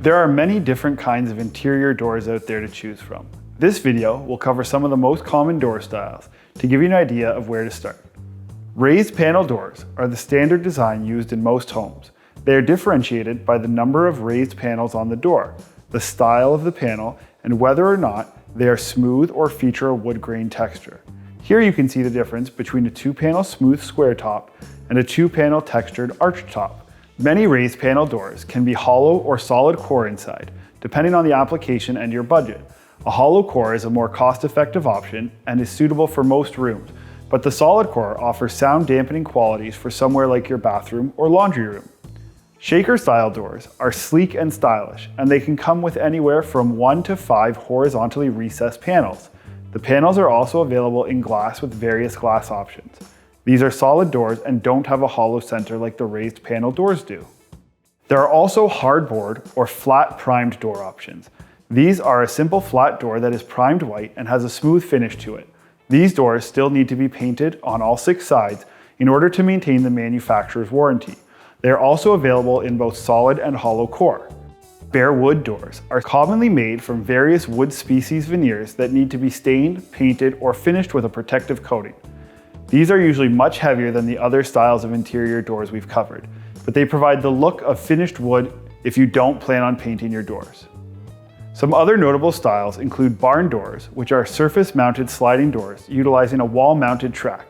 There are many different kinds of interior doors out there to choose from. This video will cover some of the most common door styles to give you an idea of where to start. Raised panel doors are the standard design used in most homes. They are differentiated by the number of raised panels on the door, the style of the panel, and whether or not they are smooth or feature a wood grain texture. Here you can see the difference between a 2-panel smooth square top and a 2-panel textured arch top. Many raised panel doors can be hollow or solid core inside, depending on the application and your budget. A hollow core is a more cost-effective option and is suitable for most rooms, but the solid core offers sound dampening qualities for somewhere like your bathroom or laundry room. Shaker style doors are sleek and stylish, and they can come with anywhere from 1 to 5 horizontally recessed panels. The panels are also available in glass with various glass options. These are solid doors and don't have a hollow center like the raised panel doors do. There are also hardboard or flat primed door options. These are a simple flat door that is primed white and has a smooth finish to it. These doors still need to be painted on all 6 sides in order to maintain the manufacturer's warranty. They are also available in both solid and hollow core. Bare wood doors are commonly made from various wood species veneers that need to be stained, painted, or finished with a protective coating. These are usually much heavier than the other styles of interior doors we've covered, but they provide the look of finished wood if you don't plan on painting your doors. Some other notable styles include barn doors, which are surface-mounted sliding doors utilizing a wall-mounted track.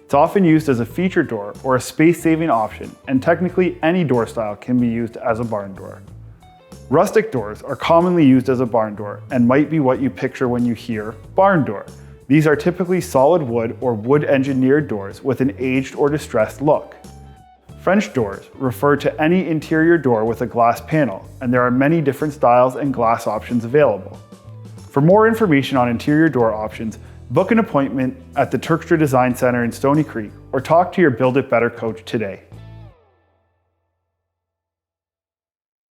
It's often used as a feature door or a space-saving option, and technically any door style can be used as a barn door. Rustic doors are commonly used as a barn door and might be what you picture when you hear barn door. These are typically solid wood or wood-engineered doors with an aged or distressed look. French doors refer to any interior door with a glass panel, and there are many different styles and glass options available. For more information on interior door options, book an appointment at the Turkstra Design Center in Stony Creek or talk to your Build It Better coach today.